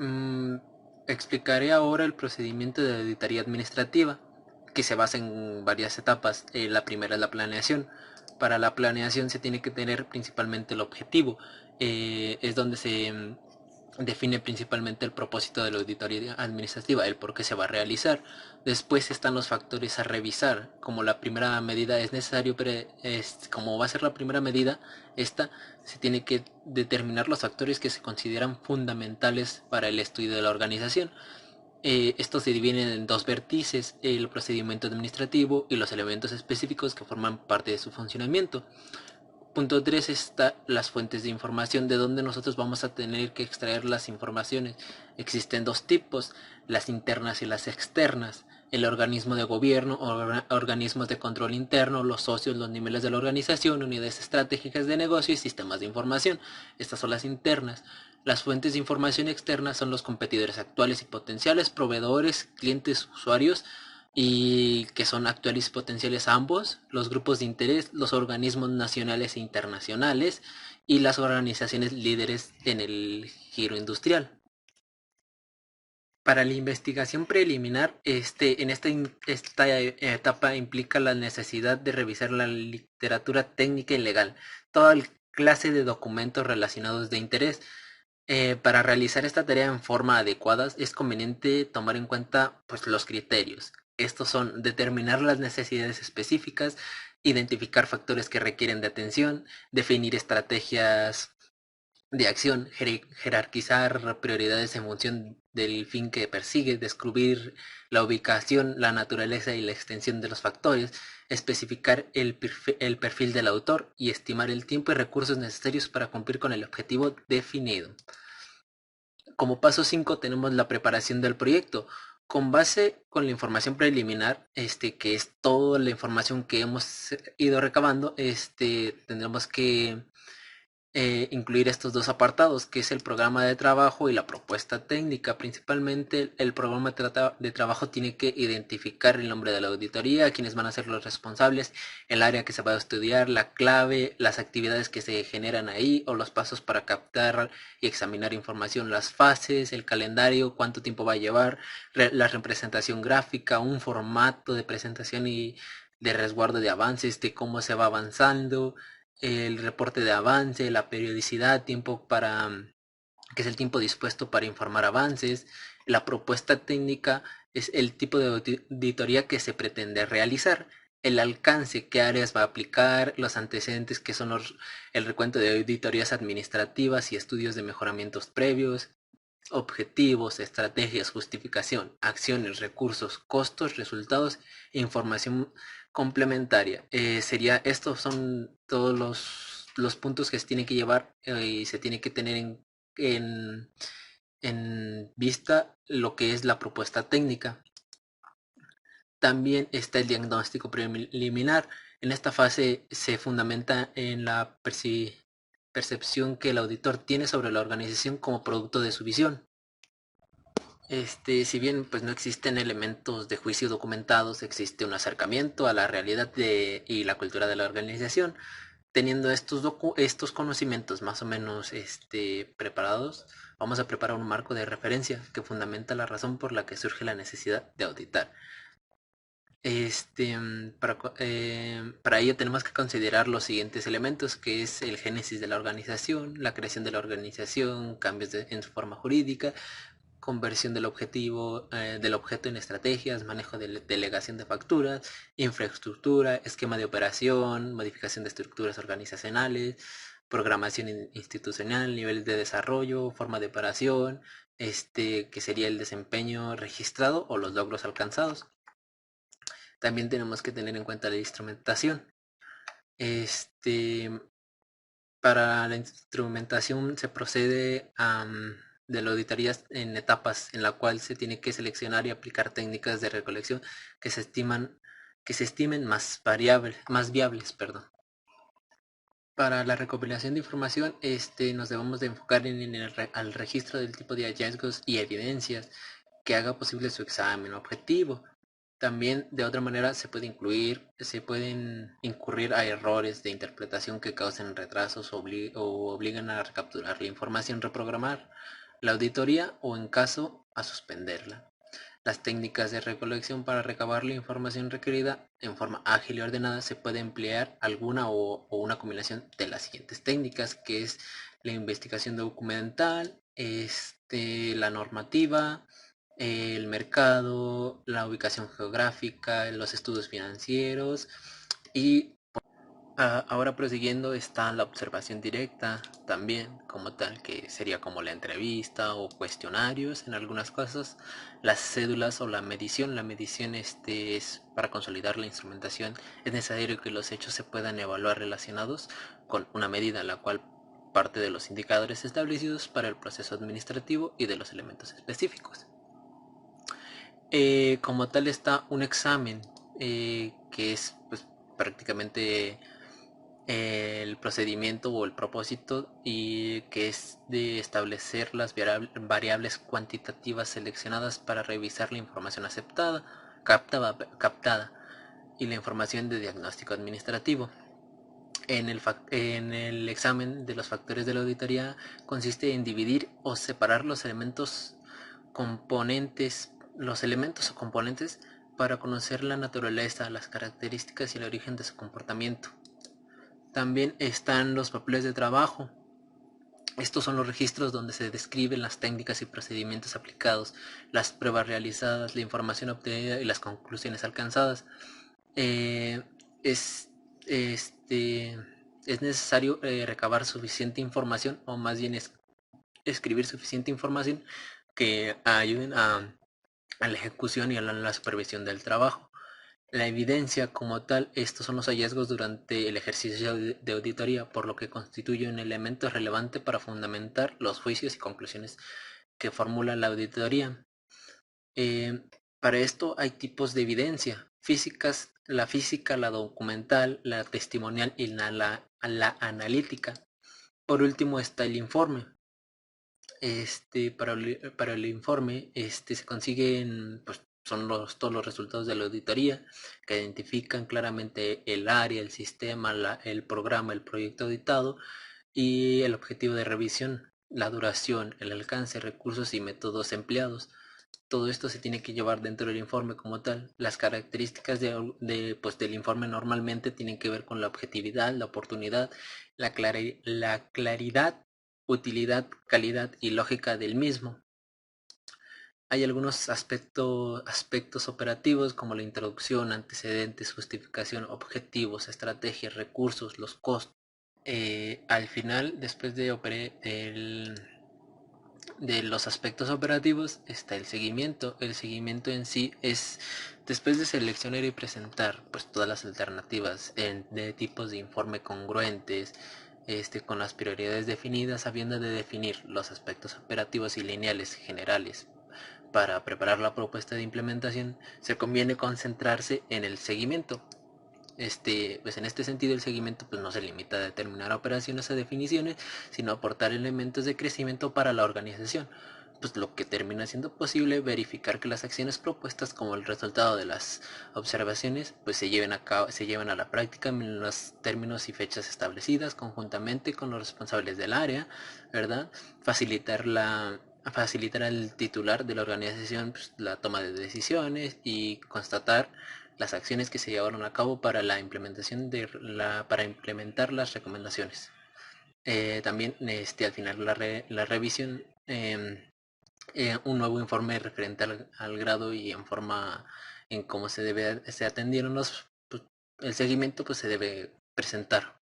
Mm, Explicaré ahora el procedimiento de auditoría administrativa, que se basa en varias etapas. La primera es la planeación. Para la planeación se tiene que tener principalmente el objetivo. Es donde se define principalmente el propósito de la auditoría administrativa, el por qué se va a realizar. Después están los factores a revisar. Como la primera medida es necesario, pero como va a ser la primera medida, esta se tiene que determinar los factores que se consideran fundamentales para el estudio de la organización. Estos se dividen en dos vértices, el procedimiento administrativo y los elementos específicos que forman parte de su funcionamiento. Punto 3 está las fuentes de información, de donde nosotros vamos a tener que extraer las informaciones. Existen dos tipos, las internas y las externas. El organismo de gobierno, organismos de control interno, los socios, los niveles de la organización, unidades estratégicas de negocio y sistemas de información. Estas son las internas. Las fuentes de información externas son los competidores actuales y potenciales, proveedores, clientes, usuarios, y que son actuales y potenciales ambos, los grupos de interés, los organismos nacionales e internacionales y las organizaciones líderes en el giro industrial. Para la investigación preliminar, en esta etapa implica la necesidad de revisar la literatura técnica y legal, toda clase de documentos relacionados de interés. Para realizar esta tarea en forma adecuada es conveniente tomar en cuenta pues, los criterios. Estos son determinar las necesidades específicas, identificar factores que requieren de atención, definir estrategias de acción, jerarquizar prioridades en función del fin que persigue, descubrir la ubicación, la naturaleza y la extensión de los factores, especificar el perfil del autor y estimar el tiempo y recursos necesarios para cumplir con el objetivo definido. Como paso 5 tenemos la preparación del proyecto. Con base con la información preliminar, que es toda la información que hemos ido recabando, tendremos que incluir estos dos apartados, que es el programa de trabajo y la propuesta técnica. Principalmente el programa de trabajo tiene que identificar el nombre de la auditoría, quiénes van a ser los responsables, el área que se va a estudiar, la clave, las actividades que se generan ahí o los pasos para captar y examinar información, las fases, el calendario, cuánto tiempo va a llevar, la representación gráfica, un formato de presentación y de resguardo de avances, de cómo se va avanzando, el reporte de avance, la periodicidad, tiempo para, que es el tiempo dispuesto para informar avances, la propuesta técnica es el tipo de auditoría que se pretende realizar, el alcance, qué áreas va a aplicar, los antecedentes que son el recuento de auditorías administrativas y estudios de mejoramientos previos, objetivos, estrategias, justificación, acciones, recursos, costos, resultados e información complementaria. Estos son todos los puntos que se tiene que llevar y se tiene que tener en, en vista lo que es la propuesta técnica. También está el diagnóstico preliminar. En esta fase se fundamenta en la percepción que el auditor tiene sobre la organización como producto de su visión. Si bien pues no existen elementos de juicio documentados, existe un acercamiento a la realidad y la cultura de la organización. Teniendo estos conocimientos más o menos preparados, vamos a preparar un marco de referencia que fundamenta la razón por la que surge la necesidad de auditar. Para ello tenemos que considerar los siguientes elementos, que es el génesis de la organización, la creación de la organización, cambios en su forma jurídica, conversión del objeto en estrategias, manejo de delegación de facturas, infraestructura, esquema de operación, modificación de estructuras organizacionales, programación institucional, niveles de desarrollo, forma de operación, que sería el desempeño registrado o los logros alcanzados. También tenemos que tener en cuenta la instrumentación. Para la instrumentación se procede de la auditoría en etapas, en la cual se tiene que seleccionar y aplicar técnicas de recolección que se estimen más viables, perdón. Para la recopilación de información, nos debemos de enfocar al registro del tipo de hallazgos y evidencias que haga posible su examen objetivo. También de otra manera se pueden incurrir a errores de interpretación que causen retrasos o obligan a recapturar la información, reprogramar la auditoría o en caso a suspenderla. Las técnicas de recolección para recabar la información requerida en forma ágil y ordenada se puede emplear alguna o una combinación de las siguientes técnicas, que es la investigación documental, la normativa, el mercado, la ubicación geográfica, los estudios financieros y ahora prosiguiendo está la observación directa también como tal, que sería como la entrevista o cuestionarios en algunas cosas, las cédulas o la medición. La medición es para consolidar la instrumentación. Es necesario que los hechos se puedan evaluar relacionados con una medida, la cual parte de los indicadores establecidos para el proceso administrativo y de los elementos específicos. Como tal está un examen que es pues, prácticamente el procedimiento o el propósito y que es de establecer las variables cuantitativas seleccionadas para revisar la información captada y la información de diagnóstico administrativo. En el examen de los factores de la auditoría consiste en dividir o separar los elementos o componentes para conocer la naturaleza, las características y el origen de su comportamiento. También están los papeles de trabajo. Estos son los registros donde se describen las técnicas y procedimientos aplicados, las pruebas realizadas, la información obtenida y las conclusiones alcanzadas. Eh, es, este, es necesario recabar suficiente información, o más bien escribir suficiente información que ayuden a la ejecución y a la supervisión del trabajo. La evidencia como tal, estos son los hallazgos durante el ejercicio de auditoría, por lo que constituye un elemento relevante para fundamentar los juicios y conclusiones que formula la auditoría. Eh, para esto hay tipos de evidencia: la física, la documental, la testimonial y la analítica. Por último está el informe. Para el informe se consiguen, pues, son todos los resultados de la auditoría que identifican claramente el área, el sistema, el programa, el proyecto auditado y el objetivo de revisión, la duración, el alcance, recursos y métodos empleados. Todo esto se tiene que llevar dentro del informe como tal. Las características pues, del informe normalmente tienen que ver con la objetividad, la oportunidad, la claridad, utilidad, calidad y lógica del mismo. Hay algunos aspectos operativos como la introducción, antecedentes, justificación, objetivos, estrategias, recursos, los costos. Al final, después de los aspectos operativos, está el seguimiento. El seguimiento en sí es después de seleccionar y presentar pues todas las alternativas de tipos de informe congruentes, con las prioridades definidas, habiendo de definir los aspectos operativos y lineales generales. Para preparar la propuesta de implementación, se conviene concentrarse en el seguimiento. Pues en este sentido el seguimiento pues no se limita a determinar operaciones o definiciones, sino a aportar elementos de crecimiento para la organización, pues lo que termina siendo posible verificar que las acciones propuestas como el resultado de las observaciones pues se lleven a la práctica en los términos y fechas establecidas conjuntamente con los responsables del área, ¿verdad? Facilitar al titular de la organización pues, la toma de decisiones y constatar las acciones que se llevaron a cabo para la implementación para implementar las recomendaciones. También al final la revisión, un nuevo informe referente al grado y en forma en cómo se atendieron pues, el seguimiento pues se debe presentar